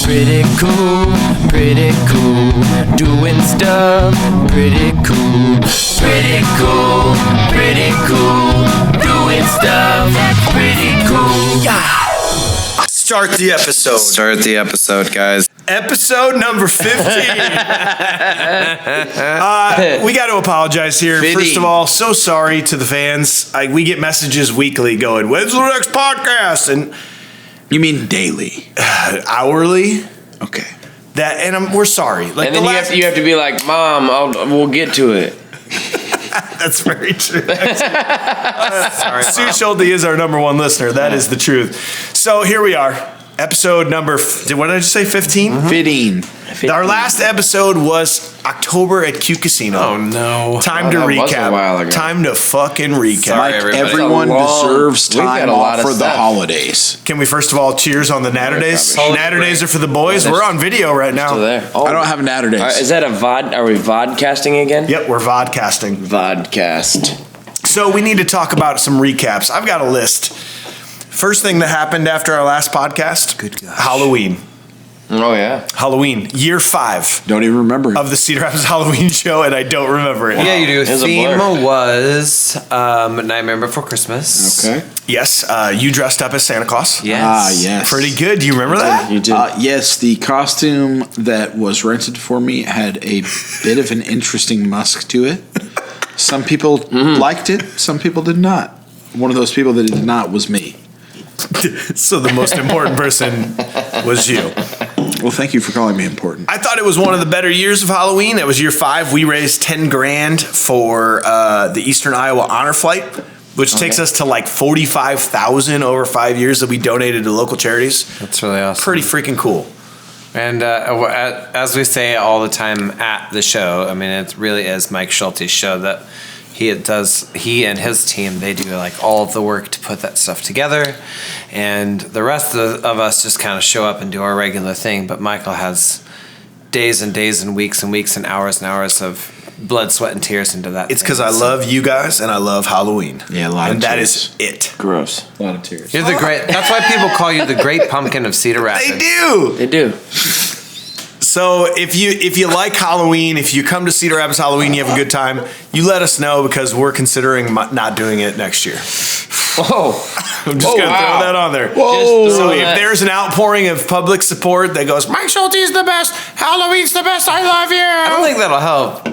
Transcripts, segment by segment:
Pretty cool, doing stuff, pretty cool, doing stuff, pretty cool. Yeah. Start the episode, guys. Episode number 15. We got to apologize here. 15. First of all, so sorry to the fans. We get messages weekly going, when's the next podcast? And you mean daily? Hourly. Okay. We're sorry. Like, and then you have to be like, Mom, we'll get to it. That's very true. Sorry, Sue Schulte is our number one listener. That is the truth. So here we are. Episode number, what did I just say, 15? Mm-hmm. 15. Our last episode was October at Q Casino. Oh, no. Time to recap. Time to fucking recap. Sorry, everyone deserves time off for the holidays. Can we first of all cheers on the Naturdays? Naturdays are for the boys. We're on video right now. Still there. Oh. I don't have Naturdays. Is that are we vodcasting again? Yep, we're vodcasting. Vodcast. So we need to talk about some recaps. I've got a list. First thing that happened after our last podcast, Halloween. Oh, yeah. Halloween, year 5. Don't even remember. Of the Cedar Rapids Halloween show, and I don't remember it. Yeah, you do. Theme was Nightmare Before Christmas. Okay. Yes, you dressed up as Santa Claus. Yes. Yes. Pretty good. Do you remember that? You did. Yes, the costume that was rented for me had a bit of an interesting musk to it. Some people liked it. Some people did not. One of those people that did not was me. So the most important person was you. Well, thank you for calling me important. I thought it was one of the better years of Halloween. It was year 5. We raised $10,000 for the Eastern Iowa Honor Flight, which takes us to like $45,000 over 5 years that we donated to local charities. That's really awesome. Pretty freaking cool. And as we say all the time at the show, I mean, it really is Mike Schulte's show that he and his team, they do like all of the work to put that stuff together, and the rest of us just kind of show up and do our regular thing. But Michael has days and days and weeks and hours of blood, sweat, and tears into that. It's because I love you guys and I love Halloween. Yeah, a lot of tears. And that is it. Gross. A lot of tears. You're the great. That's why people call you the Great Pumpkin of Cedar Rapids. They do. So if you like Halloween, if you come to Cedar Rapids Halloween, you have a good time, you let us know because we're considering not doing it next year. Whoa. I'm just going to throw that on there. Whoa. So if there's an outpouring of public support that goes, Mike Schulte is the best, Halloween's the best, I love you. I don't think that'll help.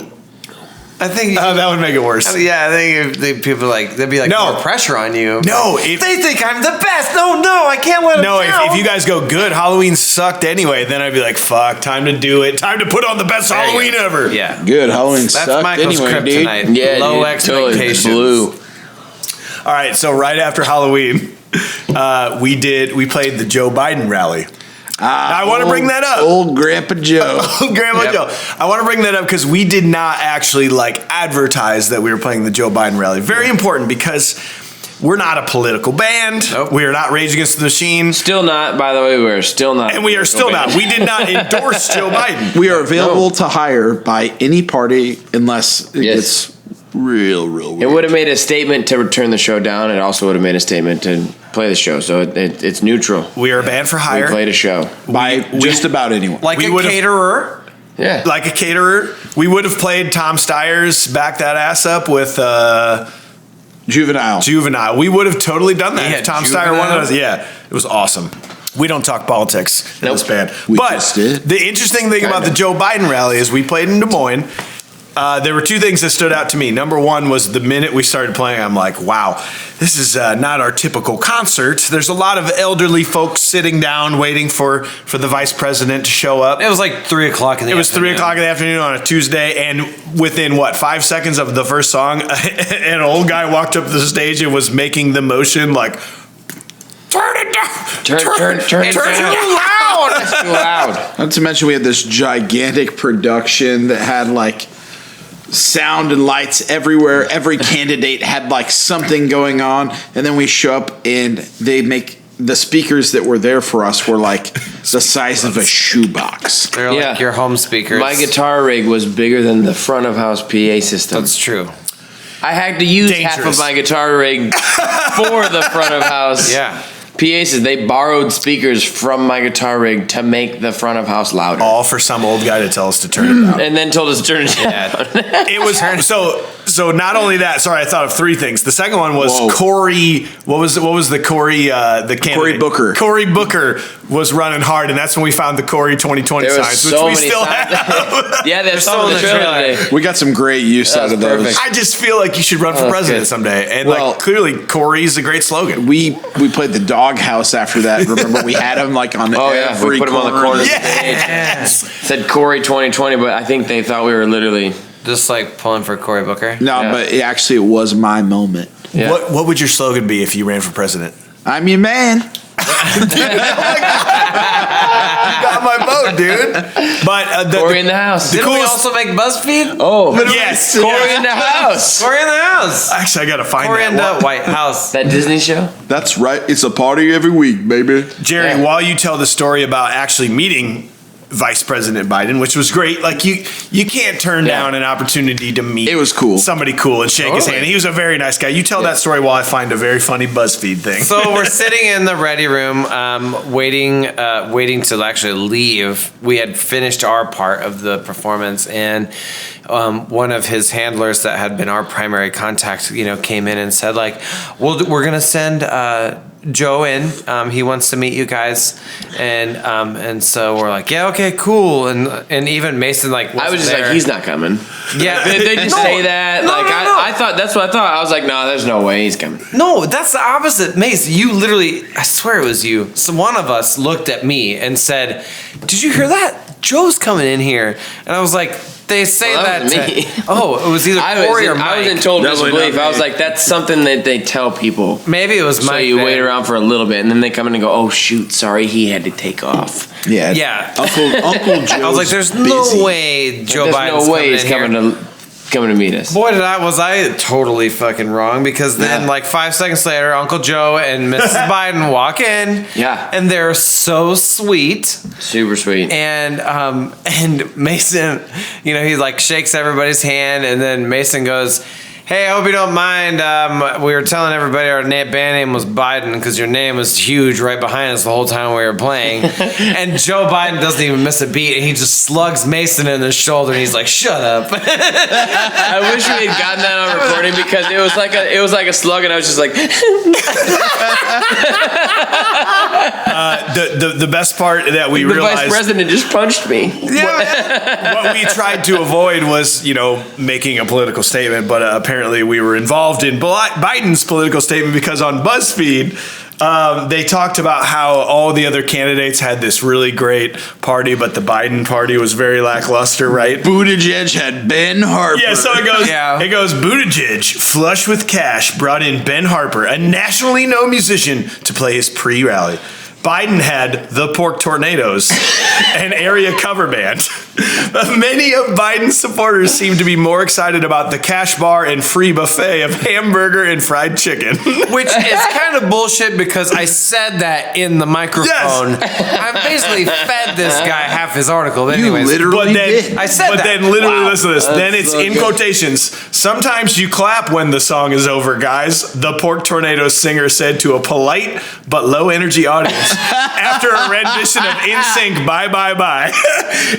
I think that would make it worse. Yeah, I think if people there'd be like more pressure on you. No, they think I'm the best. No, I can't let them down. If you guys go good, Halloween sucked anyway, then I'd be like, fuck, time to do it. Time to put on the best Halloween ever. Yeah. Good, Halloween sucked That's Michael's anyway, kryptonite. dude. Yeah, low expectations. Blue. All right, so right after Halloween, we played the Joe Biden rally. I want to bring that up. Old Grandpa Joe. Joe. I want to bring that up because we did not actually advertise that we were playing the Joe Biden rally. Very important because we're not a political band. Nope. We are not Rage Against the Machine. Still not, by the way, we're still not. And we are still not. We did not endorse Joe Biden. We are available to hire by any party unless it gets real weird. It would have made a statement to turn the show down. It also would have made a statement to play the show. So it's neutral. We are a band for hire. We played a show. By just about anyone. Like a caterer. Yeah. Like a caterer. We would have played Tom Steyer's Back That Ass Up with Juvenile. We would have totally done that if Tom Steyer wanted us. Yeah, it was awesome. We don't talk politics in this band. But the interesting thing about the Joe Biden rally is we played in Des Moines. There were 2 things that stood out to me. Number 1 was the minute we started playing, I'm like, wow, this is not our typical concert. There's a lot of elderly folks sitting down waiting for the vice president to show up. It was like 3 o'clock in the afternoon. It was 3 o'clock in the afternoon on a Tuesday, and within, 5 seconds of the first song, an old guy walked up to the stage and was making the motion like, turn it down. Turn it down. Too loud. That's too loud. Not to mention we had this gigantic production that had sound and lights everywhere. Every candidate had something going on, and then we show up and they make the speakers that were there for us were the size of a shoebox. They're like your home speakers. My guitar rig was bigger than the front of house PA system. That's true. I had to use half Dangerous. of my guitar rig for the front of house. Yeah. PA says they borrowed speakers from my guitar rig to make the front of house louder. All for some old guy to tell us to turn it down. And then told us to turn it down. It was so not only that. Sorry, I thought of three things. The second one was Cory. What was the Cory? The candidate? Cory Booker. Cory Booker was running hard, and that's when we found the Cory 2020 There was signs, so which we many still signs. have. Yeah, there's some in the trailer. trailer today. We got some great use out of those. perfect. I just feel like you should run for that's president good. someday, and Well- like clearly Cory's a great slogan. We played the doghouse after that. Remember, we had him like on Oh, yeah, every we put him on the corner. Yes. Said Cory 2020, but I think they thought we were literally. Just like pulling for Cory Booker. No, Yeah. but it was my moment. Yeah. What would your slogan be if you ran for president? I'm your man. You got my vote, dude. But Cory in the house. Didn't we coolest- also make BuzzFeed? Oh, yes, Cory in the house. Cory in the house. Actually, I gotta find Cory in that. the White House. That Disney show? That's right. It's a party every week, baby. Jerry, Yeah. while you tell the story about actually meeting Vice President Biden, which was great, like you can't turn Yeah. down an opportunity to meet. It was cool. Somebody cool and shake his hand. He was a very nice guy. You tell that story while I find a very funny BuzzFeed thing. So we're sitting in the ready room, waiting to actually leave. We had finished our part of the performance, and one of his handlers that had been our primary contact, came in and said, like, "Well, we're gonna send Joe in. He wants to meet you guys," and so we're like, "Yeah, okay, cool." And even Mason, like, I was just there. like, he's not coming. Yeah, They just No, say that. no, like no, no. I thought that's what I thought. I was like, no, there's no way he's coming. No, that's the opposite. Mace, you literally, I swear it was you. So one of us looked at me and said, "Did you hear that? Joe's coming in here." And I was like, they say Well, that that was to- me. Oh, it was either Cory or Mike. I was in total Definitely disbelief. not I was me. like, that's something that they tell people. Maybe it was So Mike. you then. wait around for a little bit, and then they come in and go, "Oh shoot, sorry, he had to take off." Yeah. Yeah. Uncle Joe's I was like, there's busy. no way Joe There's Biden's no way he's coming in here. coming to meet us. Boy, was I totally fucking wrong, because then Yeah. like 5 seconds later, Uncle Joe and Mrs. Biden walk in. Yeah. And they're so sweet. Super sweet. And Mason, he like shakes everybody's hand, and then Mason goes, "Hey, I hope you don't mind. We were telling everybody our band name was Biden because your name was huge right behind us the whole time we were playing." And Joe Biden doesn't even miss a beat, and he just slugs Mason in the shoulder, and he's like, "Shut up." I wish we had gotten that on recording because it was like a slug, and I was just like, The best part that we the realized. vice president just punched me. What we tried to avoid was, making a political statement, but apparently we were involved in Biden's political statement because on BuzzFeed, they talked about how all the other candidates had this really great party, but the Biden party was very lackluster, right? Buttigieg had Ben Harper. Yeah, so it goes. Yeah. It goes. Buttigieg, flush with cash, brought in Ben Harper, a nationally known musician, to play his pre-rally. Biden had the Pork Tornadoes, an area cover band. Many of Biden's supporters seem to be more excited about the cash bar and free buffet of hamburger and fried chicken. Which is kind of bullshit, because I said that in the microphone. I basically fed this guy half his article. But You anyways, literally But then, did. I said but that. then literally Wow. listen to this. Then That's it's so in good. quotations. Sometimes you clap when the song is over, guys. The Pork Tornadoes singer said to a polite but low energy audience after a rendition of NSYNC Bye Bye Bye.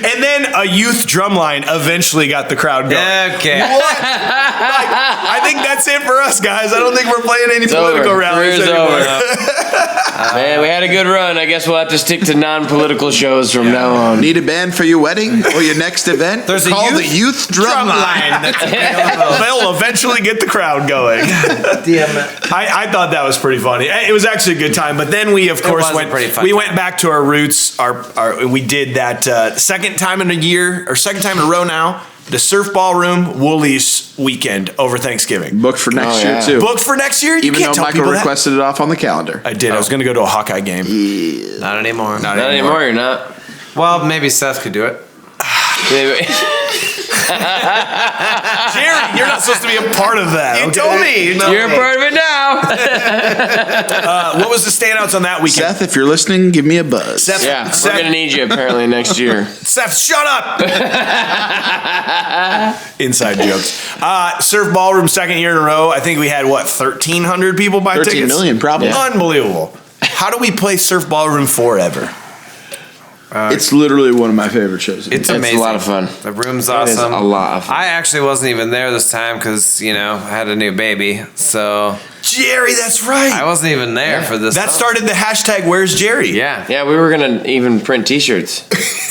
And then a youth drumline eventually got the crowd going. Okay. What? I think that's it for us, guys. I don't think we're playing any political over. rallies Career's anymore. over. Man, we had a good run. I guess we'll have to stick to non-political shows from now on. Need a band for your wedding or your next event? There's a Call youth the youth drum line. That's available. They'll eventually get the crowd going. Damn it. I thought that was pretty funny. It was actually a good time. But then we, of course, was a went. pretty fun We time. went back to our roots. We did that second time in a year, or second time in a row now. The Surf Ballroom Woolies weekend over Thanksgiving. Booked for next Oh, year, yeah. too. Booked for next year. You Even can't though tell Michael people that. requested it off on the calendar. I did. I was going to go to a Hawkeye game. Not anymore. Not anymore, you're not. Well, maybe Seth could do it. Maybe- Jerry, you're not supposed to be a part of that. You told me. You're a part of it now. What was the standouts on that weekend? Seth, if you're listening, give me a buzz. Seth, We're gonna need you apparently next year. Seth, shut up! Inside jokes. Surf Ballroom, second year in a row. I think we had, 1,300 people buy 13 tickets? million, probably. Yeah. Unbelievable. How do we play Surf Ballroom forever? It's literally one of my favorite shows. It's amazing. a lot of fun. The room's It is awesome. a lot of fun. I actually wasn't even there this time because, I had a new baby. So Jerry, that's right. I wasn't even there for this. That started the hashtag Where's Jerry? Yeah. Yeah, we were gonna even print T-shirts.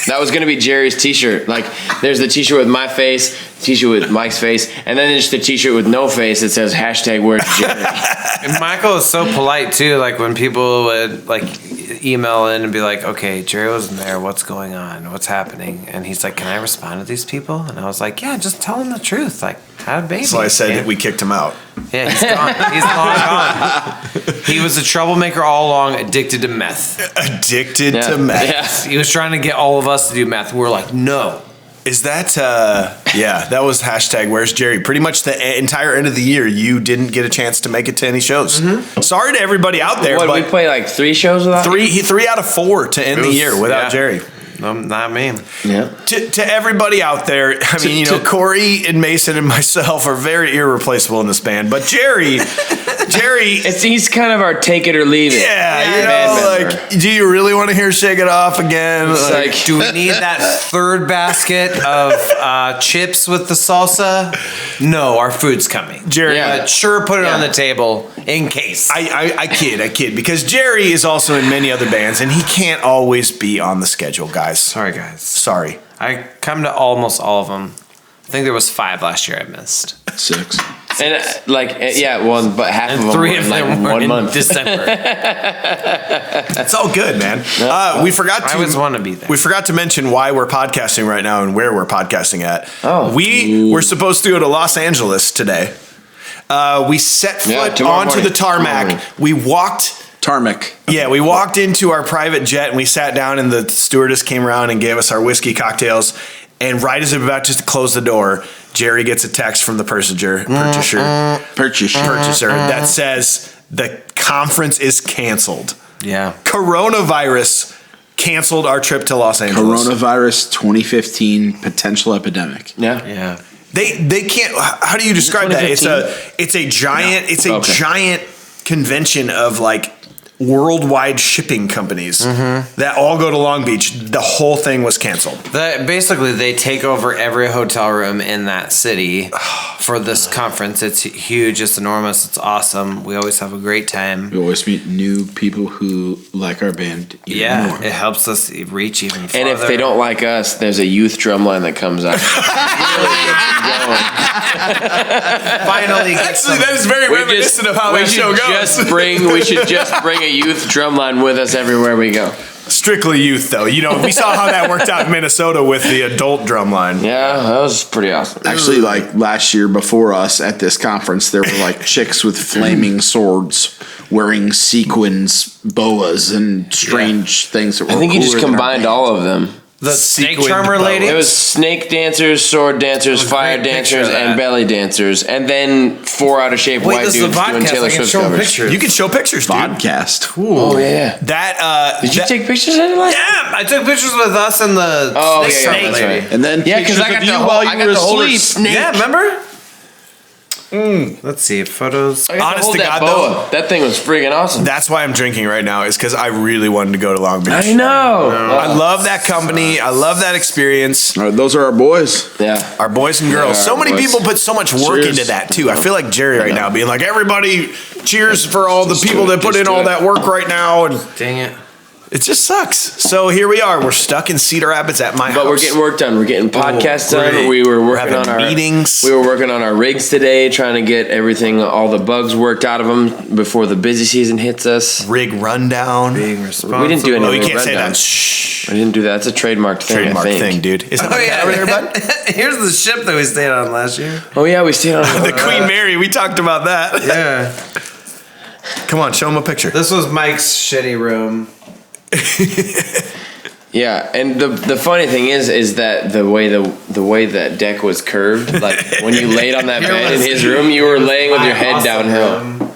That was gonna be Jerry's T-shirt. Like, there's the T-shirt with my face, T-shirt with Mike's face, and then there's the T-shirt with no face that says hashtag Where's Jerry. And Michael was so polite too. Like when people would email in and be like, "Okay, Jerry wasn't there. What's going on? What's happening?" And he's like, "Can I respond to these people?" And I was like, "Yeah, just tell them the truth. Like, had a baby." So I said that we kicked him out. Yeah, he's gone. He's long gone. He was a troublemaker all along, addicted to meth. Addicted Yeah. to meth. Yeah. He was trying to get all of us to do meth. We're like, no. Is that, that was hashtag Where's Jerry. Pretty much the entire end of the year, you didn't get a chance to make it to any shows. Mm-hmm. Sorry to everybody out there, What, we but play like 3 shows without you? three out of 4 to end the year without Jerry. No, not me. Yeah. To everybody out there, I mean, Cory and Mason and myself are very irreplaceable in this band, but Jerry, He's kind of our take it or leave it. band member. Do you really want to hear Shake It Off again? It's like, Do we need that third basket of chips with the salsa? No, our food's coming. Jerry, Yeah. Sure, put it on the table in case. I kid, because Jerry is also in many other bands, and he can't always be on the schedule, guys. Sorry, guys. Sorry. I come to almost all of them. I think there was 5 last year I missed. 6. and but half of And them 3 were of in like them were 1 in month. December. It's all good, man. We forgot to. I always want to be there. We forgot to mention why we're podcasting right now and where we're podcasting at. Oh. We were supposed to go to Los Angeles today. We set foot tomorrow onto morning. the tarmac. Tomorrow morning. We walked. Tarmac. Yeah, we walked into our private jet and we sat down, and the stewardess came around and gave us our whiskey cocktails. And right as we were about to close the door, Jerry gets a text from the purchaser that says the conference is canceled. Yeah. Coronavirus canceled our trip to Los Angeles. Coronavirus 2015 potential epidemic. Yeah. Yeah. They can't. How do you describe that? It's a giant. It's a giant convention of like worldwide shipping companies that all go to Long Beach. The whole thing was canceled. Basically, they take over every hotel room in that city for this conference. It's huge. It's enormous. It's awesome. We always have a great time. We always meet new people who like our band even more. It helps us reach even farther. And if they don't like us, there's a youth drumline that comes out. finally get Actually, that is very reminiscent of how that show goes. We should just bring a youth drumline with us everywhere we go. Strictly youth, though. You know, we saw how that worked out in Minnesota with the adult drum line. Yeah, that was pretty awesome. Actually, like last year before us at this conference, there were like chicks with flaming swords wearing sequins, boas, and strange things that were I think you just cooler than our combined band. all of them. The snake Sequined charmer bow. lady. It was snake dancers, sword dancers, a fire great picture dancers, of that. and belly dancers, and then 4 out of shape white this is a dudes doing podcast. Taylor I can Swift show covers. pictures. You can show pictures, dude. Podcast. Oh yeah. That Did you take pictures of it? Yeah, I took pictures with us and the Oh snake yeah, charmer that's lady. right. And then Yeah, because pictures I got of the you whole, while I you got were the whole asleep. snake. Yeah, remember? Let's see photos. I got Honest hold to that God, boa. That thing was freaking awesome. That's why I'm drinking right now, is because I really wanted to go to Long Beach. I know. I love that company. I love that experience. All right, those are our boys. Yeah. Our boys and girls. Yeah, So our many boys. people put so much work Cheers. into that too. I feel like Jerry right now being like, everybody cheers for all the Just people do it, that put just in do all it. that work right now. And Dang it. it just sucks. So here we are. We're stuck in Cedar Rapids at my house. But we're getting work done. We're getting podcasts great. done. We were We're working having on our meetings. We were working on our rigs today, trying to get everything, all the bugs worked out of them before the busy season hits us. Rig rundown. Being responsible. We didn't do any Oh, you rig can't say rundown. that. Shh. I didn't do that. That's a trademarked thing. Trademark I think. thing, dude. Is that Oh my cat over there, yeah. bud? Here's the ship that we stayed on last year. Oh yeah, we stayed on The Queen Mary. We talked about that. Yeah. Come on, show him a picture. This was Mike's shitty room. Yeah, and the funny thing is that the way that deck was curved, like when you laid on that bed in his room, you were laying with your head downhill.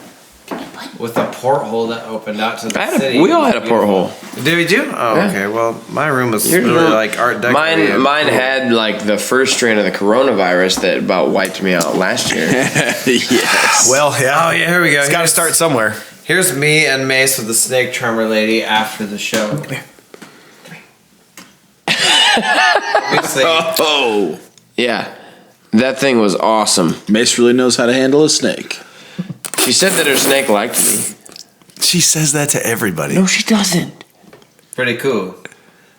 with a porthole that opened out to the city. We all had a porthole. Did we do? Oh, Yeah. okay. Well, my room was really like art decorated. Mine had like the first strain of the coronavirus that about wiped me out last year. Yes. Well, yeah. Oh, yeah, here we go. It's got to start somewhere. Here's me and Mace with the snake charmer lady after the show. Oh. Yeah, that thing was awesome. Mace really knows how to handle a snake. She said that her snake liked me. She says that to everybody. No, she doesn't. Pretty cool.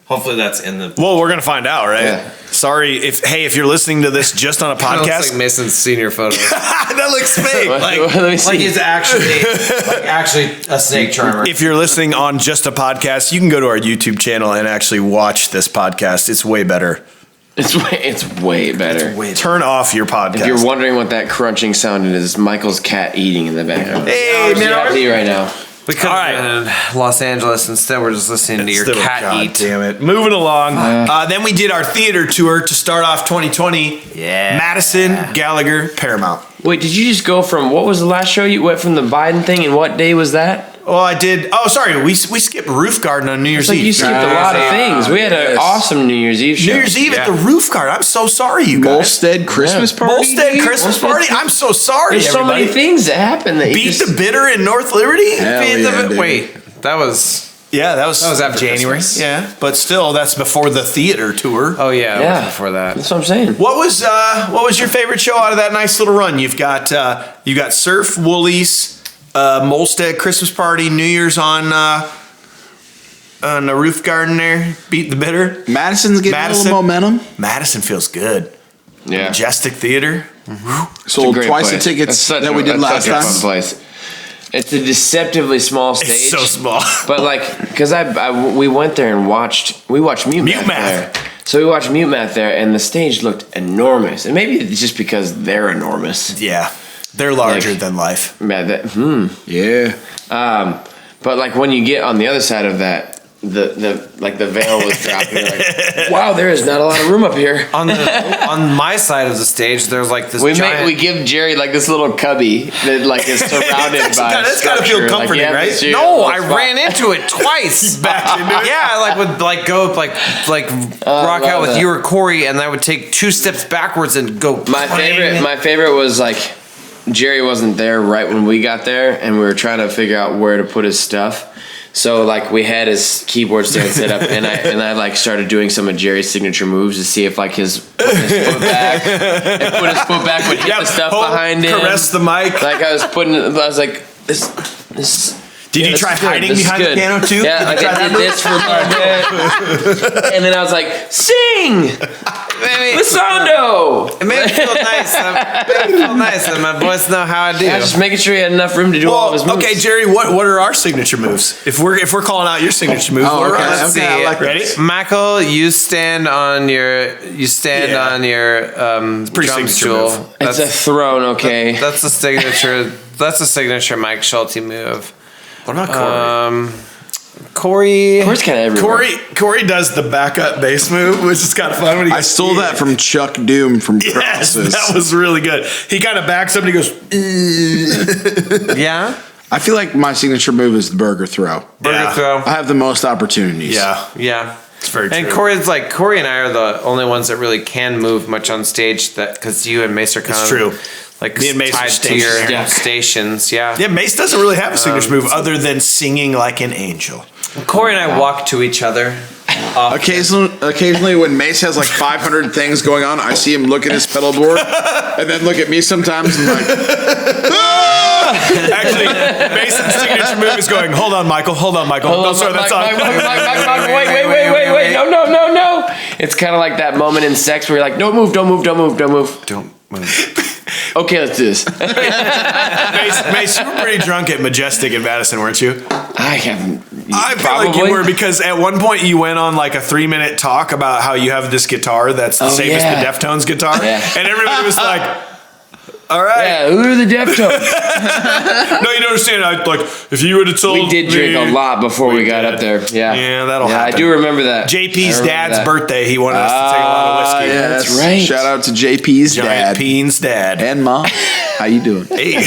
Hopefully that's in the... Well, we're going to find out, right? Yeah. Sorry, if you're listening to this just on a That looks podcast. like Mason's senior photo. That looks fake. Let me see. Like he's actually a snake charmer. If you're listening on just a podcast, you can go to our YouTube channel and actually watch this podcast. It's way better. It's way better. Turn off your podcast. If you're wondering what that crunching sound is, it's Michael's cat eating in the background. Hey, man. Happy right now. We could have been in Los Angeles. Instead, we're just listening to your cat God eat. damn it. Moving along. Then we did our theater tour to start off 2020. Yeah. Madison, Gallagher, Paramount. Wait, did you just go from what was the last show you went from the Biden thing, and what day was that? Well, I did. Oh, sorry. We skipped Roof Garden on New Year's It's like Eve. you skipped a lot of things. We had an awesome New Year's Eve show. New Year's Eve at the Roof Garden. I'm so sorry, you guys. Molstead Christmas party. Molstead Christmas party. I'm so sorry, There's so everybody. many things that happened that Beat the Bitter in North Liberty. Hell Beat yeah, the- dude. Wait, that was... Yeah, that was after January. Christmas. Yeah, but still, that's before the theater tour. Oh, yeah, Yeah. it was before that. That's what I'm saying. What was your favorite show out of that nice little run? You got Surf, Woolies, Molstead Christmas party, New Year's on the Roof Garden there. Beat the Bitter. Madison's getting a little momentum. Madison feels good. Yeah. Majestic Theater. Sold Great twice place. the tickets That's such that we did last such a time. fun place. It's a deceptively small stage. It's so small. But like, because we went there and watched Mute Mute Math Math. there. So we watched Mute Math there, and the stage looked enormous. And maybe it's just because they're enormous. Yeah, they're larger Like- than life. Yeah, Yeah. but like when you get on the other side of that, the veil was dropping. You're like, wow, there is not a lot of room up here. On my side of the stage, there's like this giant... We give Jerry like this little cubby that like is surrounded by. That's gotta feel structure. comforting, you have right? this your No, little I spot. ran into it twice. Back into it. Yeah, I like would like go rock love out with that. you or Cory, and I would take 2 steps backwards and go. My favorite was like Jerry wasn't there right when we got there, and we were trying to figure out where to put his stuff. So like we had his keyboard stand set up, and I like started doing some of Jerry's signature moves to see if like his foot back would hit the stuff behind him. Caress the mic. Like I was like this. Did you try this is good. hiding This is behind the good. piano too? Yeah, like I did this for a little bit, and then I was like, sing, Lisando. It made me feel nice. That my boys know how I do. Yeah, just making sure he had enough room to do all of his Well, moves. okay, Jerry. What are our signature moves? If we're calling out your signature moves, what are okay. ours? Let's see. I like Ready? Michael, you stand on your pretty drum signature stool. move. It's a throne, okay. That's a signature. That's a signature Mike Schulte move. What about Cory? Cory. Cory's kind of everywhere. Cory does the backup bass move, which is kind of fun. When he I goes, stole that from Chuck Doom from Yes, Crosses. that was really good. He kind of backs up and he goes, Yeah. I feel like my signature move is the burger throw. Burger Yeah. throw. I have the most opportunities. yeah, Yeah. it's very And true. Cory and I are the only ones that really can move much on stage. That because you and Mace are kind It's of true. like Me and Mace are tied to your stationary. stations. Yeah. Yeah, Mace doesn't really have a signature move other than singing like an angel. Cory and I walk to each other. Occasionally, when Mace has like 500 things going on, I see him look at his pedal board and then look at me sometimes and like, Actually, Mason's signature move is going, hold on, Michael. No, sorry, that's on. Wait, no. It's kind of like that moment in sex where you're like, don't move. Don't move. Okay, let's do this. Mace, you were pretty drunk at Majestic in Madison, weren't you? I haven't. I feel like you were because at one point you went on like a 3-minute talk about how you have this guitar that's the same as the Deftones guitar. Yeah. And everybody was like, all right. Yeah, who are the Deftones? No, you don't understand. If you would have told We did drink a lot before we got up there. Yeah. Yeah, that'll I happen. do remember that. JP's I remember dad's that. birthday, he wanted us to take a lot of whiskey. yeah, that's right. Shout out to JP's Giant dad Peen's dad. and mom. How you doing? Hey.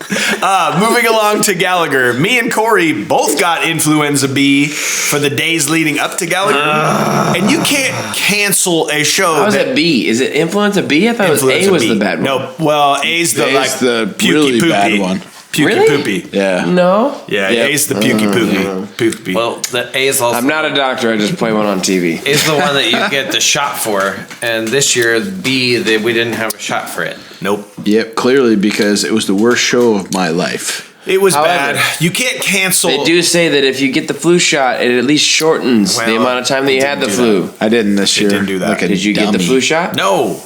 Moving along to Gallagher. Me and Cory both got influenza B for the days leading up to Gallagher. And you can't cancel a show. How is it B? Is it influenza B? I thought A was B. the bad one. No, well, A's the the pukey really poopy. bad one. Pukey Really? poopy. Yeah. No. Yeah, Yep. A's the pukey poopy. Well, the A is also. I'm not a doctor. I just play one on TV. Is the one that you get the shot for, and this year B we didn't have a shot for it. Nope. Yep, clearly because it was the worst show of my life. It was However, bad. You can't cancel. They do say that if you get the flu shot, it at least shortens the Well, amount of time that you had the flu. I didn't this year. didn't do that. Like a Did you get the dummy. flu shot? No.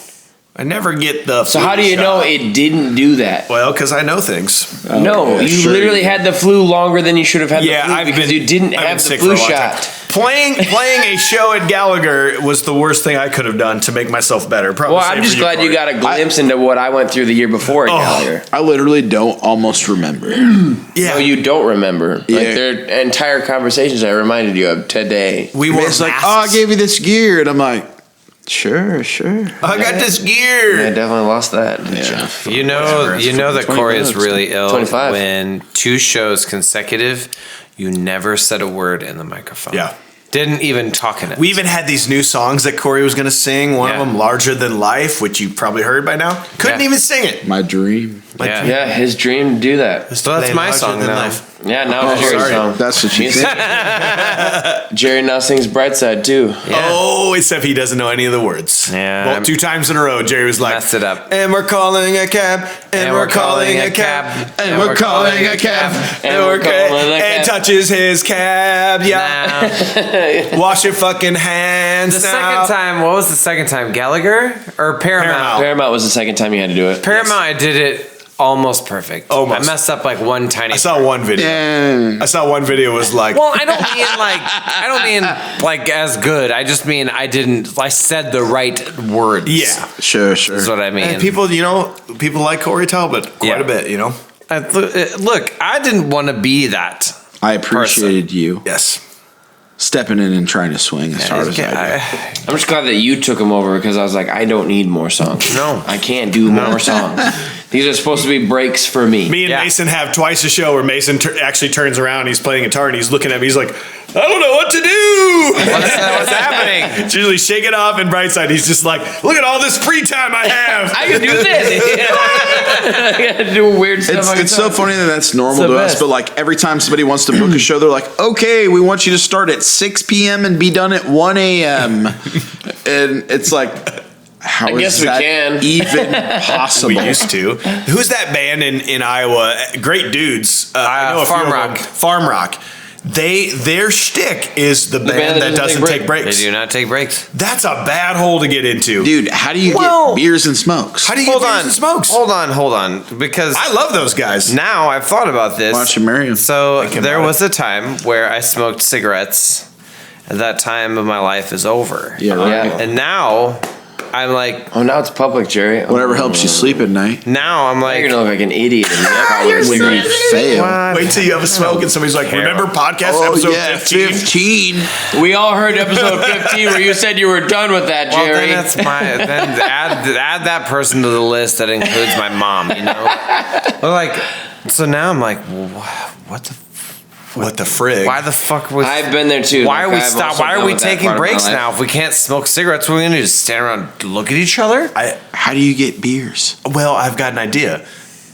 I never get the So flu how do you shot. know it didn't do that? Well, because I know things. No, yeah, you sure. literally had the flu longer than you should have had Yeah, the flu I've because been, you didn't I've been have the sick flu for a long time. shot. Playing a show at Gallagher was the worst thing I could have done to make myself better. Probably. Well, same I'm just for glad you Cory. got a glimpse into what I went through the year before at Gallagher. I literally don't almost remember. Yeah, No, you don't remember. Like Yeah. their entire conversations I reminded you of today. we were It's like, oh, I gave you this gear, and I'm like, sure. I got this I gear. definitely lost that. Yeah. You know that Cory is 25. really ill 25. when 2 shows consecutive, you never said a word in the microphone. Yeah. Didn't even talk in it. We even had these new songs that Cory was going to sing. One Yeah. of them, "Larger Than Life," which you've probably heard by now. Couldn't Yeah. even sing it. My dream. Yeah. Yeah, his dream to do that. So that's Play my Larger song Than now. Life. Yeah, now it's Jerry's sorry. song. That's what you Music. think. Jerry now sings Brightside too. Yeah. Oh, except he doesn't know any of the words. Yeah. Well, 2 times in a row, Jerry was like, Messed it up. And we're calling a cab, and we're calling a cab, and we're calling a cab, and we're calling a cab. And touches his cab, yeah. Now, Wash your fucking hands the now. second time, what was the second time? Gallagher or Paramount? Paramount was the second time you had to do it. Paramount, I did it almost perfect. Almost. I messed up like one tiny. I saw one video. Yeah. I saw one video was like, Well, I don't mean like as good. I just mean I said the right words. yeah. Sure. Is what I mean. And people like Cory Talbot quite Yeah. a bit, you know? Look, I didn't want to be that. I appreciated you Yes. stepping in and trying to swing as hard as I do. I'm just glad that you took him over because I was like, I don't need more songs. No. I can't do more songs. These are supposed to be breaks for me. Me and Yeah. Mason have twice a show where Mason actually turns around, he's playing guitar, and he's looking at me, he's like, I don't know what to do. What's happening? It's usually Shake It Off and Brightside. He's just like, look at all this free time I have. I can do this. I gotta do weird stuff. It's so funny that that's normal It's the to us, best. but like every time somebody wants to book a show, they're like, okay, we want you to start at 6 p.m. and be done at 1 a.m. And it's like, how I is guess we that can. even possible? We used to. Who's that band in Iowa? Great dudes. I know a few Farm of Rock. them. Farm Rock. Their shtick is the band band that doesn't take They breaks. do not take breaks. That's a bad hole to get into. Dude, how do you Well- get beers and smokes? How do you Hold get beers on. and smokes? Hold on. Because I love those guys. now I've thought about this. Watch him marry him. So Think there about was a time where I smoked cigarettes. And that time of my life is over. Yeah, right. Yeah. And now I'm like, Oh, now it's public, Jerry. Whatever helps you sleep at night. now I'm You're like, gonna look like an idiot. When you fail. what? Wait till you have a smoke and somebody's like, remember podcast Oh, episode yeah, 15? 15. We all heard episode 15 where you said you were done with that, Well, Jerry. then then add that person to the list that includes my mom, you know? But like, so now I'm like, what the What the frig? Why the fuck was? I've been there too. Why are Like, we I've stop? also Why are done we with that taking part of my breaks life. now? If we can't smoke cigarettes, what are we gonna do? Just stand around, and look at each other? How do you get beers? Well, I've got an idea.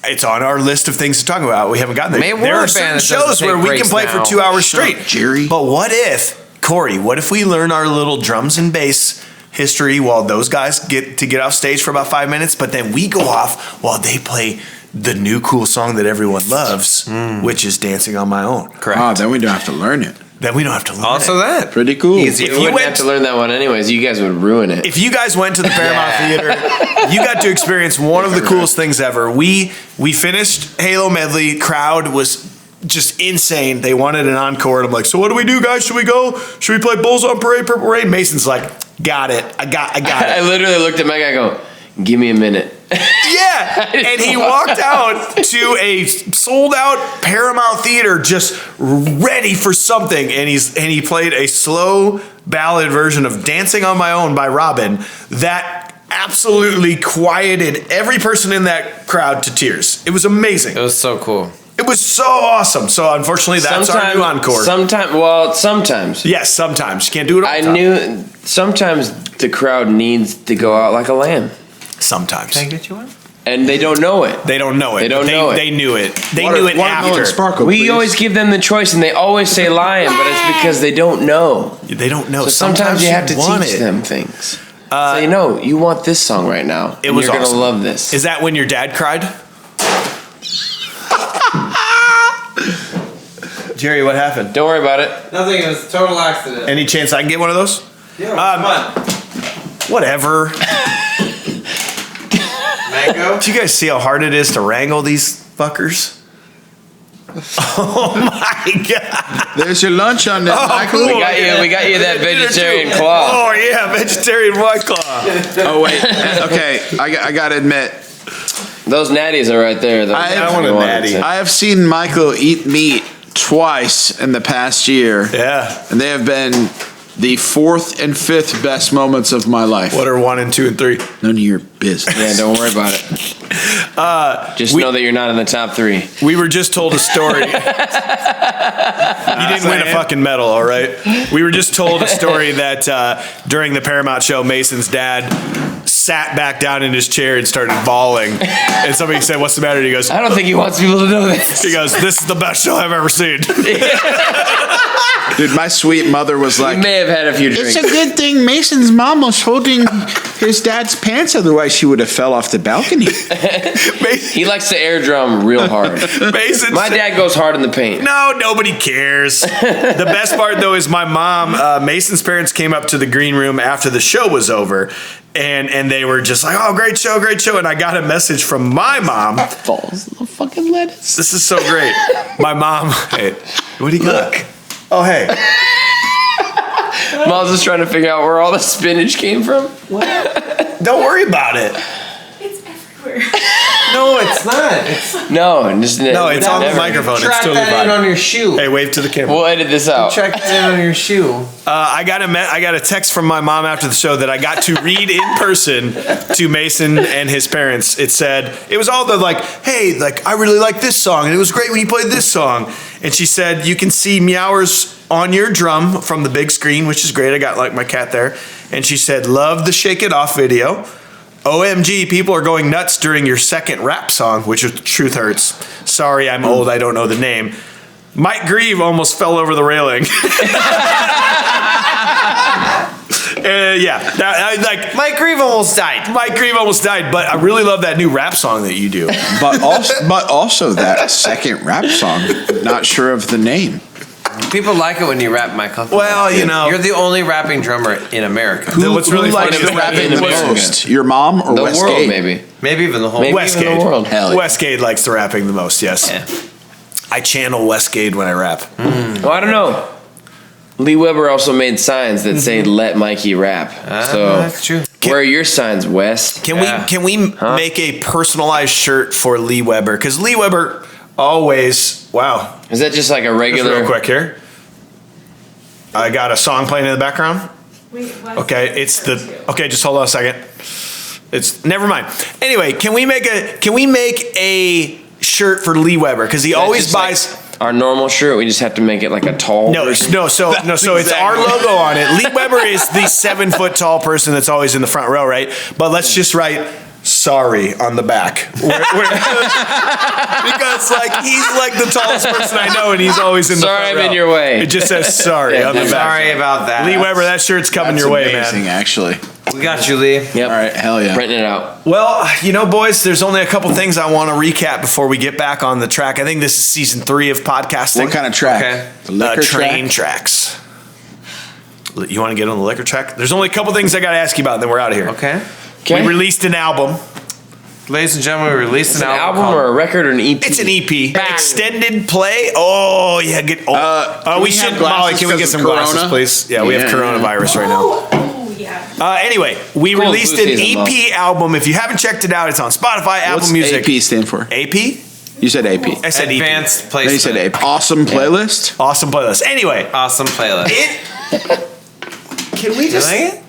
It's on our list of things to talk about. We haven't gotten there. Maybe There we're are a certain band that doesn't shows take where we can breaks play now. for 2 hours Shut straight. up, Jerry. But what if, Cory, what if we learn our little drums and bass history while those guys get off stage for about 5 minutes, but then we go off while they play the new cool song that everyone loves, which is Dancing on My Own. Correct. Oh, then we don't have to learn it. Then we don't have to learn Also it. that. Pretty cool. Easy. You If you wouldn't went have to learn that one anyways. You guys would ruin it. If you guys went to the Paramount Theater, you got to experience one of the coolest things ever. We finished Halo Medley. Crowd was just insane. They wanted an encore. And I'm like, so what do we do, guys? Should we go? Should we play Bulls on Parade, Purple Rain? Mason's like, got it. I got I it. literally looked at Meg. I go, give me a minute. Yeah. And he walked out to a sold out Paramount Theater just ready for something. And he played a slow ballad version of Dancing on My Own by Robin that absolutely quieted every person in that crowd to tears. It was amazing. It was so cool. It was so awesome. So unfortunately, that's our new encore. Sometimes. Yes, sometimes. You can't do it all the time. Sometimes the crowd needs to go out like a lamb. Sometimes. Can I get you one? And they don't know it. They don't know it. They don't know it. They knew it. They knew it Watermelon after. Sparkle, We please. always give them the choice, and they always say lion, but it's because they don't know. They don't know. So sometimes you have to want teach it. them things. Say, no, you want this song right now. It was You're awesome. going to love this. Is that when your dad cried? Jerry, what happened? Don't worry about it. Nothing. It was a total accident. Any chance I can get one of those? Yeah, fun. Whatever. Mango. Do you guys see how hard it is to wrangle these fuckers? Oh my god! There's your lunch on there, Michael. We got you that vegetarian claw. Oh yeah, vegetarian white claw. Oh wait, okay. I gotta admit, Those natties are right there. I want a natty. I have seen Michael eat meat twice in the past year, Yeah. and they have been the 4th and 5th best moments of my life. What are 1 and 2 and 3? None of your business. Yeah, don't worry about it. Just know that you're not in the top 3. We were just told a story. You didn't win a fucking medal, all right? We were just told a story that during the Paramount show, Mason's dad sat back down in his chair and started bawling. And somebody said, "What's the matter?" And he goes, I don't think he wants people to know this. "This is the best show I've ever seen." Dude, my sweet mother was He like, may have had a few drinks. "It's a good thing Mason's mom was holding his dad's pants, otherwise she would have fell off the balcony." He likes to air drum real hard. Mason My dad goes hard in the paint. No, nobody cares. The best part, though, is my mom, Mason's parents came up to the green room after the show was over, and they were just like, "Oh, great show, great show." And I got a message from my mom. Falls in the fucking lettuce. This is so great. My mom, hey, what do you got? Oh, hey. Mom's just trying to figure out where all the spinach came from. Don't worry about it. It's everywhere. No, it's not. No, It's on the microphone. It's Track totally that in fine. on your shoe. Hey, wave to the camera. We'll edit this out. Track that in on your shoe. I got a text from my mom after the show that I got to read in person to Mason and his parents. It said, it was all the like, "Hey, like I really like this song, and it was great when you played this song." And she said, "You can see meowers on your drum from the big screen," which is great. I got like my cat there. And she said, "Love the Shake It Off video. OMG, people are going nuts during your second rap song," which is Truth Hurts. Sorry, I'm old. I don't know the name. Mike Grieve almost fell over the railing. Mike Grieve almost died. Mike Grieve almost died, but I really love that new rap song that you do. But also that second rap song. Not sure of the name. People like it when you rap, Michael. Well, you know, You're the only rapping drummer in America. what's really Who funny likes is the rapping in the America. most? Your mom or The Westgate? world, maybe. Maybe even the whole Maybe Westgate. even the world. Hell yeah. Westgate likes the rapping the most, yes. Yeah. I channel Westgate when I rap. Well, I don't know. Lee Weber also made signs that say "Let Mikey rap." So that's true. where are your signs, Wes? Can we make a personalized shirt for Lee Weber? Because Lee Weber always, wow. Is that just like a Just regular? real quick here. I got a song playing in the background. Wait, what? Okay, okay, just hold on a second. It's never mind. Anyway, can we make a shirt for Lee Weber? Because he always Just buys. like our normal shirt. We just have to make it like a tall. version. So it's our logo on it. Lee Weber is the 7 foot tall person that's always in the front row, right? But let's just write "sorry" on the back. Because like he's like the tallest person I know, and he's always in the Sorry, front I'm row. in your way. It just says "sorry" on the back. Sorry about that. Lee Weber, that shirt's coming That's your way, amazing, man. actually. We got you, Lee. Yep. All right, hell yeah. Printing it out. Well, you know, boys, there's only a couple things I want to recap before we get back on the track. I think this is season 3 of podcasting. What kind of track? Okay. The liquor train track? tracks. You want to get on the liquor track? There's only a couple things I got to ask you about, and then we're out of here. Okay. Okay. We released an album. Ladies and gentlemen, we released It's an an album called- or a record or an EP? It's an EP. Bang. Extended play. Oh, yeah. Can we we should, have Molly, glasses can we get 'cause some of glasses, Corona? please? Yeah, we have Yeah. coronavirus right now. Oh, yeah. Anyway, we Cool, released blue an season, EP album. If you haven't checked it out, it's on Spotify, Apple What's Music. AP stand for? AP? You said AP. I said EP. Advanced Then placement. you said AP. Awesome playlist. Awesome playlist. Anyway, Awesome playlist. can we just like it?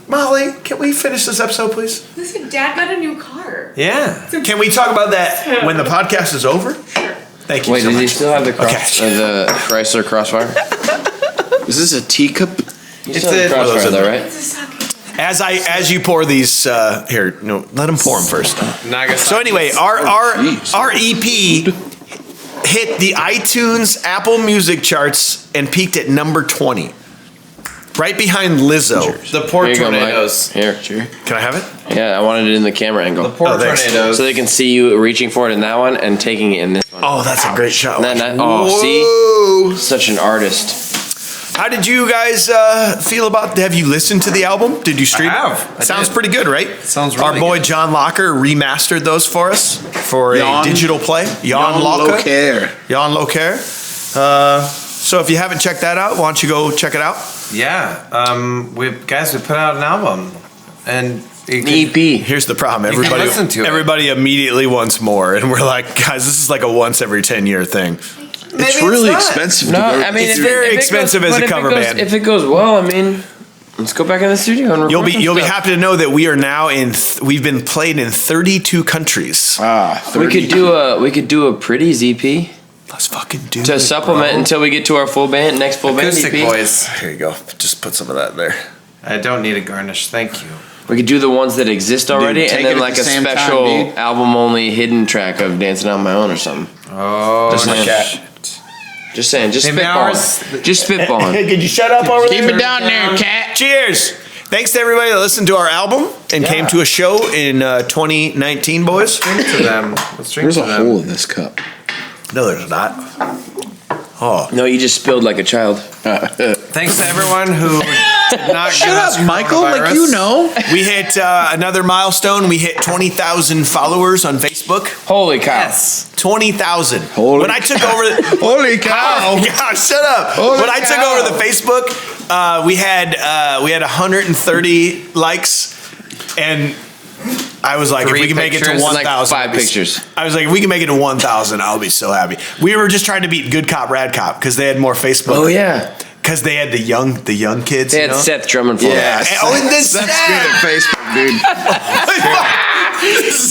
Molly, can we finish this episode, please? Listen, Dad got a new car. Yeah. Can we talk about that when the podcast is over? Sure. Thank you Wait, so does much. he still have the the Chrysler Crossfire? Is this a teacup? He still has the Crossfire though, right? It's a socket. As you pour these, here, no, let him pour them first. Nagasaki. So anyway, our EP hit the iTunes Apple Music charts and peaked at number 20, right behind Lizzo. The poor Here you go, Mike. tornadoes. Here, sure. Can I have it? Yeah, I wanted it in the camera angle. The poor thanks. tornadoes. So they can see you reaching for it in that one and taking it in this one. Oh, that's a great shot. See? Such an artist. How did you guys feel about? Have you listened to the album? Did you stream? I have. It sounds pretty good, right? It sounds Our really boy good. John Locker remastered those for us for a digital play. Jan Locker. Jan Locker. So if you haven't checked that out, why don't you go check it out? Yeah. We put out an album, and you An can- EP. Here's the problem. You can listen to it. Everybody immediately wants more, and we're like, guys, this is like a once every 10 year thing. It's really expensive. No, to go I mean It's if very it expensive goes, as a but if cover it goes, band. If it goes well, I mean, let's go back in the studio and record You'll some be stuff. happy to know that we are now we've been played in 32 countries. We could do a Pretty's EP Let's fucking do it, to supplement bro. until we get to our next full band Acoustic EP. Boys. Here you go. Just put some of that there. I don't need a garnish, thank you. We could do the ones that exist already, take and then it at like the a same time, special dude. album-only hidden track of "Dancing on My Own" or something. Oh, Just saying. shit. Just saying, just Maybe spitballing. Just spitballing. Hey, could you shut up over Keep there? it down there, cat. Cheers. Thanks to everybody that listened to our album and came to a show in 2019, boys. Drink to them. Let's drink There's to a them. hole in this cup. No, there's not. Oh. No, you just spilled like a child. Thanks to everyone who did not Shut give us up, Michael. Like coronavirus. you know. We hit another milestone. We hit 20,000 followers on Facebook. Holy cow! Yes. 20,000. Holy When I took over, Holy cow. Oh, God, shut up. Holy When I took cow. over the Facebook, we had 130 likes, and I was like, if 3 we can make it to pictures? 1,000, Like 5 I'll be- pictures. I was like, if we can make it to 1,000, I'll be so happy. We were just trying to beat Good Cop, Rad Cop because they had more Facebook. Oh yeah, Because they had the young kids. they you had know? Seth drumming for Yeah. us. Oh, and then That's good at Facebook, dude.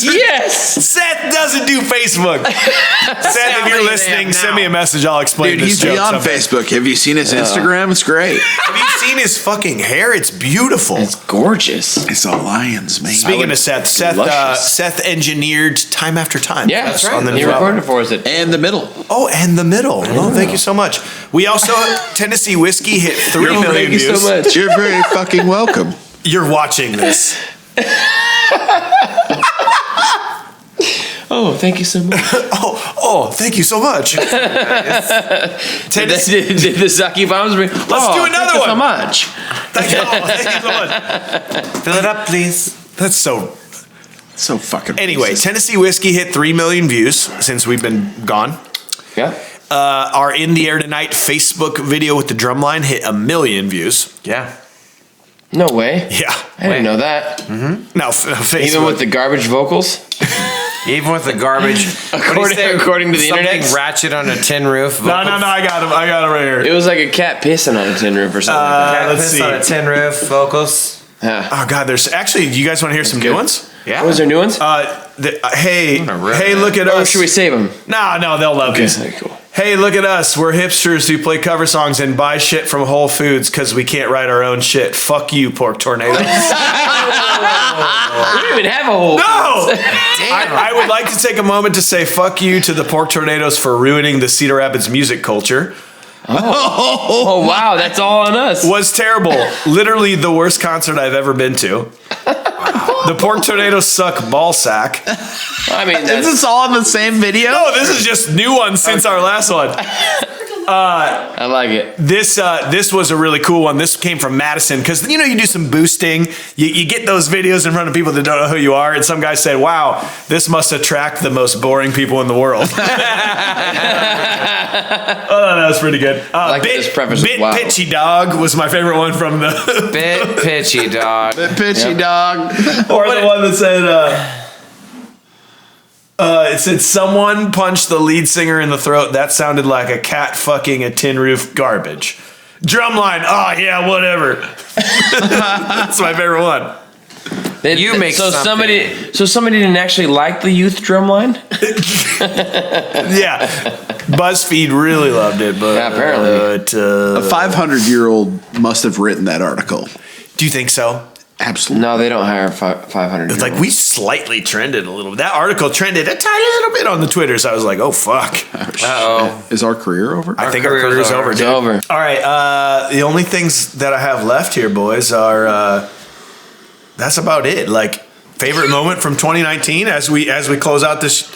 Yes. Seth doesn't do Facebook. Seth, if many you're they listening, have send now? me a message. I'll explain Dude, this he's joke beyond someday. Facebook. Have you seen his Instagram? It's great. Have you seen his fucking hair? It's beautiful. It's gorgeous. It's a lion's mane. Speaking of Seth, luscious. Seth engineered Time After Time. Yeah, that's right. On the He new album. recorded for us. And the middle. Oh, and the middle. Oh, thank you so much. We also Tennessee Whiskey hit 3 million Thank you views. so much. You're very fucking welcome. You're watching this. Oh, thank you so much. Oh, thank you so much. Tennessee, Did the Zaki bombs bring? Let's do another thank you so one. much. thank you so much. Fill it up, please. That's so. So fucking. Anyway, racist. Tennessee Whiskey hit 3 million views since we've been gone. Yeah. Our In the Air Tonight Facebook video with the drumline hit 1 million views. Yeah. No way. Yeah. I didn't know that. Now, Facebook. Even with the garbage vocals. Even with the garbage. According to the Something internet. ratchet on a tin roof. No, I got him right here. It was like a cat pissing on a tin roof or something. like Cat let's piss see. on a tin roof. Vocals. that. Yeah. Oh God, there's actually. You guys want to hear some new good. ones? Yeah. What was there new ones? Hey, I'm gonna rip hey, that. look at Or us. should we save them? No, they'll love these. Okay, cool. Hey, look at us. We're hipsters who play cover songs and buy shit from Whole Foods because we can't write our own shit. Fuck you, Pork Tornadoes. We don't even have a whole. No! I would like to take a moment to say fuck you to the Pork Tornadoes for ruining the Cedar Rapids music culture. Oh wow, that's all on us. Was terrible. Literally the worst concert I've ever been to. The Pork Tornadoes suck ball sack. I mean, Is that's, this all in the same video? No, this is just new ones since our last one. I like it. This was a really cool one. This came from Madison because you do some boosting. You get those videos in front of people that don't know who you are, and some guy said, "Wow, this must attract the most boring people in the world." Oh, that was pretty good. like this preface was Bit wow. Pitchy Dog was my favorite one from the, Bit pitchy, dog. Pitchy dog. or the one that said. It said someone punched the lead singer in the throat. That sounded like a cat fucking a tin roof garbage. Drumline. Oh yeah, whatever. That's my favorite one. Somebody didn't actually like the youth drumline. Yeah, BuzzFeed really loved it, but Yeah, apparently. A 500-year-old must have written that article. Do you think so? Absolutely. No, they don't hire 500. It's like we slightly trended a little. That article trended a tiny little bit on the Twitter, so I was like, "Oh fuck!" Uh-oh. Is our career over? I think our career's over. It's Dude. over. All right. The only things that I have left here, boys, are that's about it. Like favorite moment from 2019 as we close out this.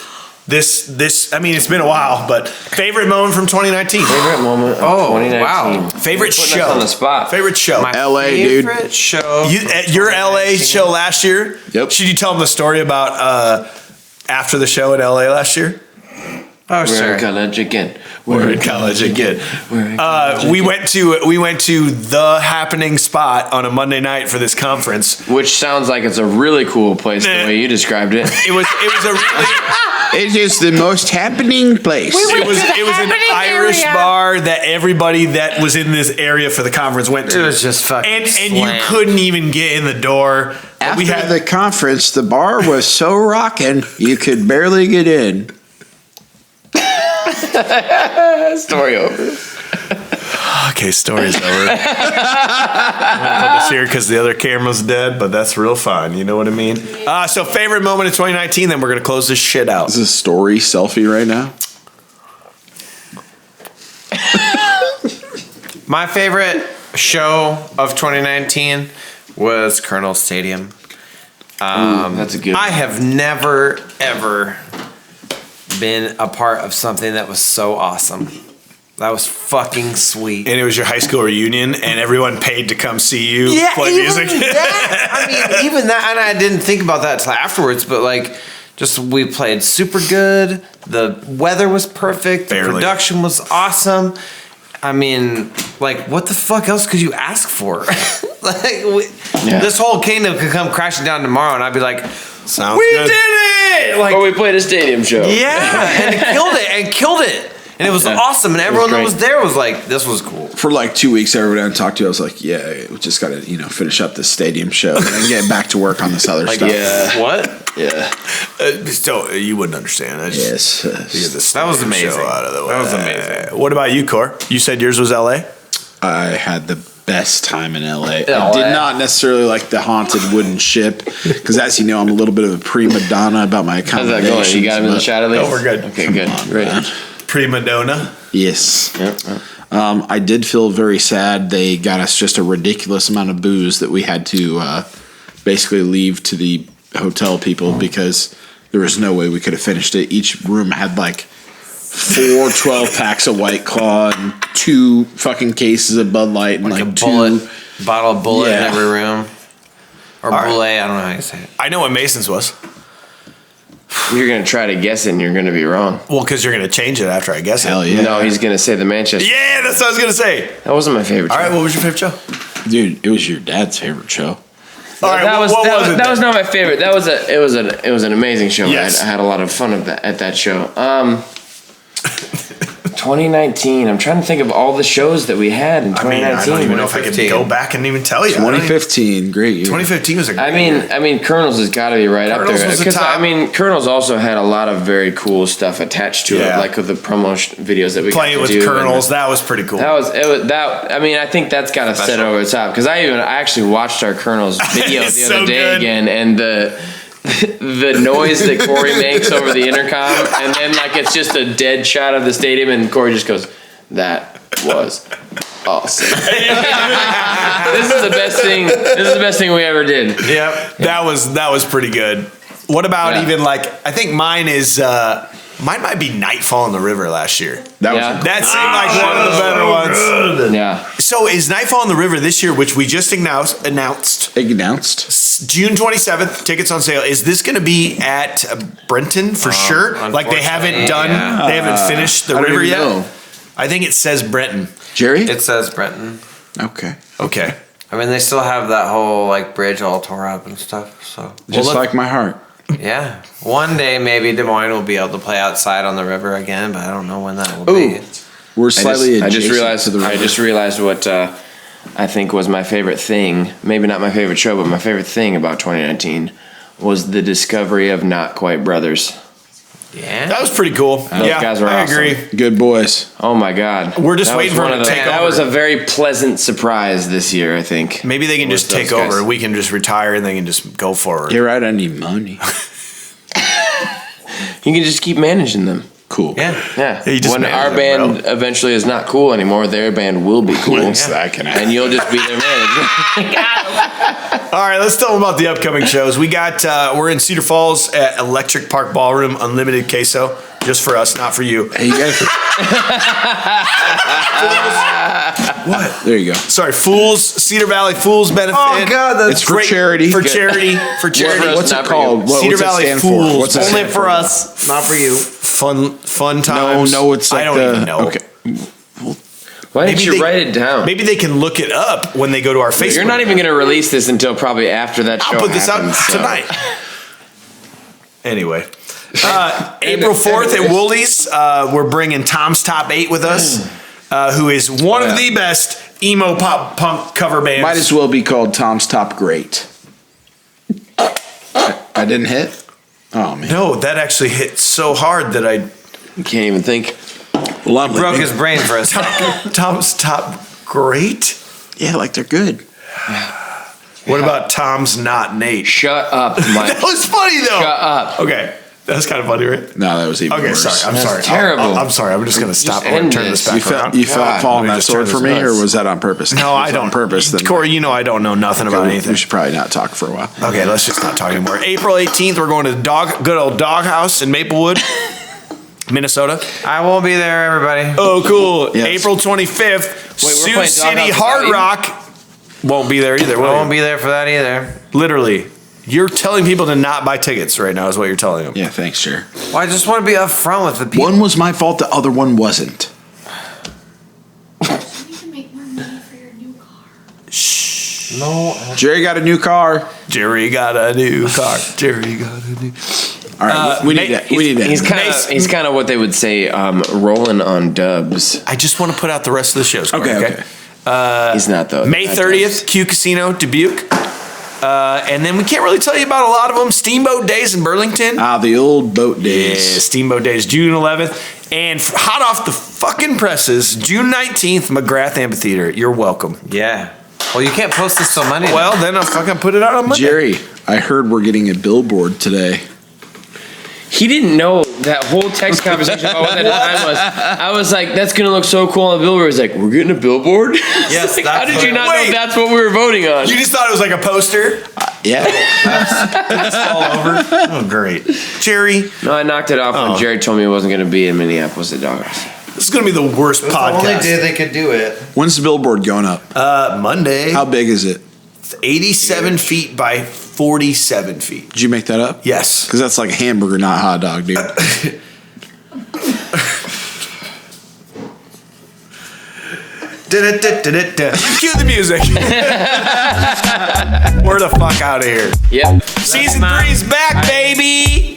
I mean, it's been a while, but favorite moment from 2019. Favorite moment. Of 2019. Wow. Favorite Putting show us on the spot. Favorite show. My LA, dude. favorite show. At your LA show last year. Yep. Should you tell them the story about after the show in LA last year? Oh, We're sure. in college again. We're in college again. We went to the happening spot on a Monday night for this conference. Which sounds like it's a really cool place the way you described it. It was a really It is the most happening place. it was an Irish bar that everybody that was in this area for the conference went to. It was just fucking and you slammed. couldn't even get in the door. After the conference, the bar was so rocking you could barely get in. Story over. Okay, story's over. I'm gonna put this here because the other camera's dead, but that's real fun. You know what I mean? So favorite moment of 2019. Then we're gonna close this shit out. Is this a story selfie right now? My favorite show of 2019 was Colonel Stadium. That's a good. I have never, ever been a part of something that was so awesome. That was fucking sweet. And it was your high school reunion, and everyone paid to come see you play even music. even that, and I didn't think about that till afterwards, but like, just we played super good. The weather was perfect. Barely. The production was awesome. I mean, like, what the fuck else could you ask for? This whole kingdom could come crashing down tomorrow, and I'd be like, Sounds we good. did it! Like, Or we played a stadium show. yeah, and killed it. And it was awesome, and everyone that was there was like, this was cool. For like 2 weeks, everyone I talked to, I was like, yeah, we just got to, finish up this stadium show and then get back to work on this other stuff. Yeah. What? Yeah. Still, you wouldn't understand. I just Yes. get this That was stadium amazing. show out of the way. That was amazing. What about you, Cor? You said yours was LA? I had the best time in LA. I LA. did not necessarily like the haunted wooden ship because, as you know, I'm a little bit of a prima donna about my How's that accommodations. going? You got him in the but- shot at least? Oh, we're good. Okay, good. Right. Prima Donna? Yes. Yep. I did feel very sad. They got us just a ridiculous amount of booze that we had to basically leave to the hotel people because there was no way we could have finished it. Each room had like 4 12-packs of White Claw and 2 fucking cases of Bud Light and Like like a 2. bullet, bottle of bullet Yeah. in every room. Or bullet, I don't know how you say it. I know what Mason's was. You're going to try to guess it and you're going to be wrong. Well, because you're going to change it after I guess it. Hell yeah. No, he's going to say the Manchester. Yeah, that's what I was going to say. That wasn't my favorite. All right, show. what was your favorite show? Dude, it was your dad's favorite show. All right, that was what that, was was, it that then? was not my favorite. It was an amazing show. Yes. I had a lot of fun at that show. 2019. I'm trying to think of all the shows that we had in 2019. I don't even know if I could 2015. go back and even tell you. 2015, great year. 2015 was a great year. I mean, Colonel's has got to be right Colonel's up there was the because top. I mean, Colonel's also had a lot of very cool stuff attached to Yeah. it, like with the promo videos that we Playing got with to do. Colonels, that was pretty cool. That was that. I mean, I think that's got to set it over the top because I actually watched our Colonel's video the It's other so day good. again, and the noise that Cory makes over the intercom, and then like it's just a dead shot of the stadium, and Cory just goes, "That was awesome." This is the best thing. This is the best thing we ever did. Yep, that was pretty good. What about Yeah. even like I think mine is mine might be Nightfall in the River last year. That Yeah. was That seemed like one of the better ones. Yeah. So is Nightfall in the River this year, which we just announced June 27th, tickets on sale. Is this going to be at Brenton for sure? Like they haven't done, they haven't finished the I don't river even yet. know. I think it says Brenton. Jerry? It says Brenton. Okay. Okay. I mean, they still have that whole like bridge all tore up and stuff. So Just like my heart. yeah, one day maybe Des Moines will be able to play outside on the river again, but I don't know when that will be. We're slightly I just adjacent realized. to the river. I just realized what I think was my favorite thing. Maybe not my favorite show, but my favorite thing about 2019 was the discovery of Not Quite Brothers. Yeah. That was pretty cool. Those guys were I awesome. agree. Good boys. Oh my God. We're just That waiting was for one them of to the- take That over. was a very pleasant surprise this year, I think. Maybe they can with just take those guys. over. We can just retire and they can just go forward. You're right. I need money. You can just keep managing them. Cool. Yeah. Yeah. Yeah, you just when manage our them, band eventually is not cool anymore, their band will be cool. When's that gonna happen? And you'll just be their manager. All right, let's tell them about the upcoming shows. We got we're in Cedar Falls at Electric Park Ballroom, unlimited queso, just for us, not for you. Hey, you guys. What? There you go. Sorry, Fools, Cedar Valley Fools benefit. Oh, God, that's It's for charity. For charity. For charity. What's What's not it for you. called? Cedar What's it Valley stand Fools. for? What's it Only stand for us, not for you. Fun times. No, it's like I don't even know. Okay. Why didn't you they- write it down? Maybe they can look it up when they go to our Facebook. You're not even going to release this until probably after that show I'll put this out happens, so. tonight. Anyway, April 4th at Woolies, we're bringing Tom's Top 8 with us, who is one of the best emo pop punk cover bands. Might as well be called Tom's Top Great. I didn't hit? Oh, man. No, that actually hit so hard that I You can't even think. Well, I'm Broke like, his brain for a second. Tom's Top Great. yeah, like they're good. What about Tom's Not Nate? Shut up, Mike. That was funny though. Shut up. Okay, that's kind of funny, right? No, that was even Okay, worse. sorry. I'm That's sorry. terrible. I'm sorry. I'm just gonna stop end and turn this. this back You felt around. you felt fall on Let me that just turn sword for this me, around. or was that on purpose? No, If it I was don't. on purpose. Then Corey, you know I don't know nothing about anything. we should probably not talk for a while. Okay, let's just not talk anymore. April 18th, we're going to the good old Dog House in Maplewood, Minnesota. I won't be there, everybody. Oh, cool. Yes. April 25th, we're Sioux playing Dog City House Hard without Rock. Won't be there either. I will won't you? be there for that either. Literally. You're telling people to not buy tickets right now is what you're telling them. Yeah, thanks, Jer. Well, I just want to be upfront with the people. One was my fault. The other one wasn't. You need to make more money for your new car. No. Jerry got a new car. Jerry got a new car. Jerry got a new. All right, we need that. We need that. He's kind of what they would say, rolling on dubs. I just want to put out the rest of the shows. Corey, Okay. He's not though. May 30th, Q Casino, Dubuque. And then we can't really tell you about a lot of them. Steamboat Days in Burlington. The old boat Yeah, days. Steamboat Days, June 11th. And hot off the fucking presses, June 19th, McGrath Amphitheater. You're welcome. Yeah. Well, you can't post this till Monday. Well, then I'll fucking put it out on Monday. Jerry, I heard we're getting a billboard today. He didn't know that whole text conversation about what that design was. I was like, "That's gonna look so cool on a billboard." He's like, "We're getting a billboard." Yes, Like, that's how did what you it- not Wait. know that's what we were voting on? You just thought it was like a poster? Yeah. All over? Oh, great. Jerry, No, I knocked it off Oh. when Jared told me he wasn't gonna be in Minneapolis at Dog House. this is going to be the worst podcast. they could do it. When's the billboard going up? Monday. How big is it? 87 feet by 47 feet. Did you make that up? Yes. Because that's like a hamburger, not hot dog, dude. Cue the music. We're the fuck out of here. Yep. Season 3's back, baby.